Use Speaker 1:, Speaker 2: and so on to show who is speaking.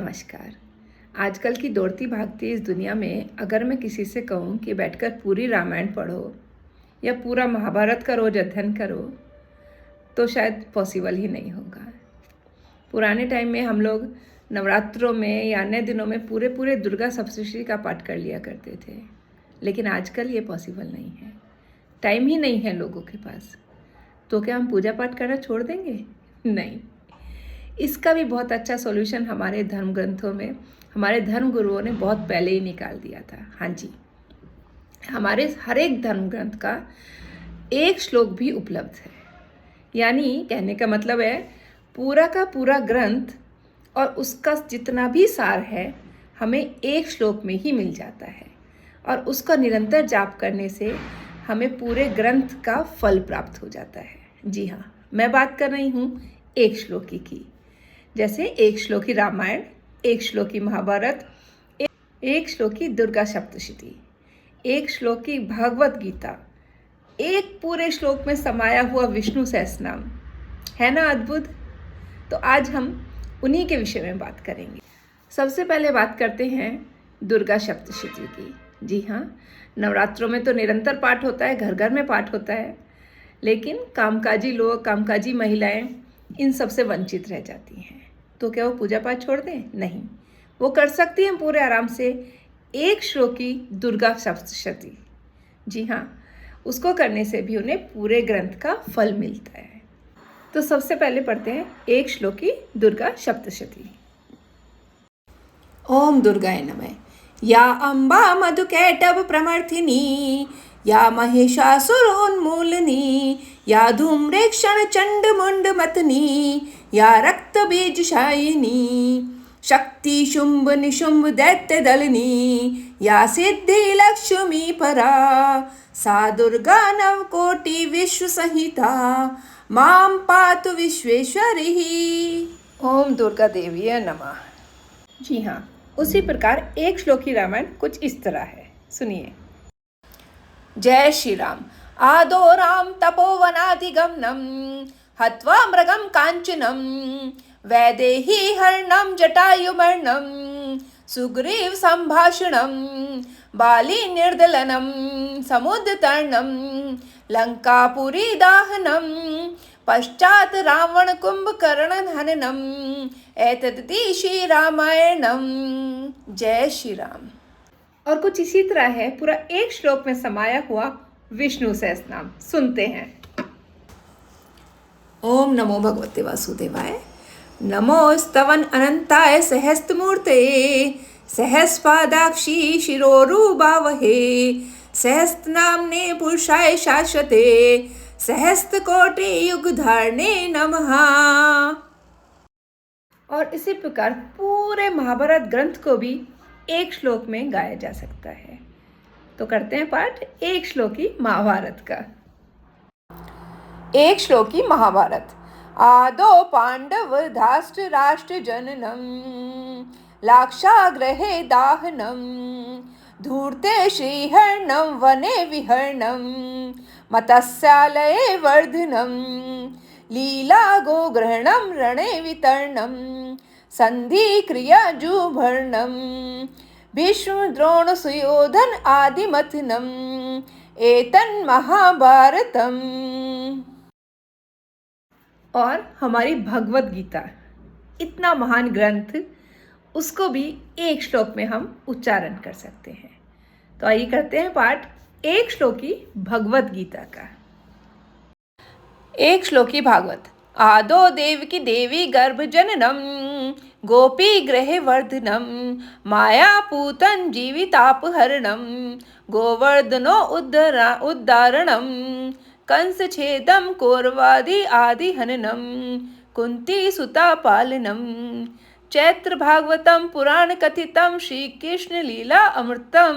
Speaker 1: नमस्कार। आजकल की दौड़ती भागती इस दुनिया में अगर मैं किसी से कहूँ कि बैठकर पूरी रामायण पढ़ो या पूरा महाभारत का रोज अध्ययन करो तो शायद पॉसिबल ही नहीं होगा। पुराने टाइम में हम लोग नवरात्रों में या अन्य दिनों में पूरे पूरे दुर्गा सप्तशती का पाठ कर लिया करते थे, लेकिन आजकल ये पॉसिबल नहीं है। टाइम ही नहीं है लोगों के पास। तो क्या हम पूजा पाठ करना छोड़ देंगे? नहीं। इसका भी बहुत अच्छा सॉल्यूशन हमारे धर्म ग्रंथों में हमारे धर्म गुरुओं ने बहुत पहले ही निकाल दिया था। हाँ जी, हमारे हर एक धर्म ग्रंथ का एक श्लोक भी उपलब्ध है। यानी कहने का मतलब है पूरा का पूरा ग्रंथ और उसका जितना भी सार है हमें एक श्लोक में ही मिल जाता है, और उसका निरंतर जाप करने से हमें पूरे ग्रंथ का फल प्राप्त हो जाता है। जी हाँ, मैं बात कर रही हूँ एक श्लोकी की। जैसे एक श्लोकी रामायण, एक श्लोकी महाभारत, एक श्लोकी दुर्गा सप्तशती, एक श्लोकी भागवत गीता, एक पूरे श्लोक में समाया हुआ विष्णु सहस्रनाम। है ना अद्भुत? तो आज हम उन्हीं के विषय में बात करेंगे। सबसे पहले बात करते हैं दुर्गा सप्तशती की। जी हाँ, नवरात्रों में तो निरंतर पाठ होता है, घर घर में पाठ होता है, लेकिन कामकाजी लोग, कामकाजी महिलाएं इन सब से वंचित रह जाती हैं। तो क्या वो पूजा पाठ छोड़ दें? नहीं, वो कर सकती हैं पूरे आराम से एक श्लोकी दुर्गा सप्तशती। जी हाँ, उसको करने से भी उन्हें पूरे ग्रंथ का फल मिलता है। तो सबसे पहले पढ़ते हैं एक श्लोकी दुर्गा सप्तशती।
Speaker 2: ओम दुर्गाय नमः। या अम्बा मधुकैटभ प्रमर्थिनी, या महिषासुरोन्मूलनी, या धूम्रेक्षण चंड मुंड मतनी, या रक्त बीजशायिनी, शक्ति शुंभ निशुंभ दैत्य दलनी, या सिद्धि लक्ष्मी परा, सा दुर्गा नवकोटि विश्व संहिता, मां पातु विश्वेश्वरी।
Speaker 1: ओम दुर्गा देवी नमः। जी हाँ, उसी प्रकार एक श्लोकी रामायण कुछ इस तरह है, सुनिए।
Speaker 2: जय श्री राम। आदो राम तपोवनाधिगमनम, हत्वा मृगम कांचनम, वैदेही हर्णम जटायुमर्णम, सुग्रीव संभाषणम, बाली निर्दलनम, समुद्रतरणम, लंकापुरी दाहनम, पश्चात रावण कुंभकर्ण हननम, एतदिति श्री रामायणम। जय श्री राम।
Speaker 1: और कुछ इसी तरह है पूरा एक श्लोक में समाया हुआ विष्णु सहस्रनाम। सुनते हैं।
Speaker 2: ओम नमो भगवते वासुदेवाय। नमो स्तवन अनंताय सहस्त्रमूर्ते, सहस्रपादाक्षी शिरोरुबावहे, सहस्त्रनाम्ने पुरुषाय शाश्वते, सहस्त्रकोटि युगधारणे नमः।
Speaker 1: और इसी प्रकार पूरे महाभारत ग्रंथ को भी एक श्लोक में गाया जा सकता है। तो करते हैं पाठ एक श्लोकी महाभारत का।
Speaker 2: एक श्लोकी महाभारत। आदो पांडव धाष्ट्र राष्ट्र जननम, लाक्षाग्रहे दाहनम, धूर्ते श्रीहर्णम वने विहर्णम, मत्स्यालये वर्धनम, लीला गोग्रहणम रणे वितरणम, संधि क्रिया जुभर्णम, भीष्म द्रोण सुयोधन आदि मथनम, एतन् महाभारतम।
Speaker 1: और हमारी भगवत गीता, इतना महान ग्रंथ, उसको भी एक श्लोक में हम उच्चारण कर सकते हैं। तो आइए करते हैं पाठ एक श्लोकी भगवत गीता का।
Speaker 2: एक श्लोकी भागवत। आदो देवकी देवी गर्भ जननम, गोपी ग्रह वर्धनम, मायापूतन जीवितापहरणम, गोवर्धनो उद्धारणम, कंस छेदम कौरवादि आदि हननम, कुंती सुता पालनम, चैत्र भागवतम पुराण कथितम श्री कृष्ण लीला अमृतम।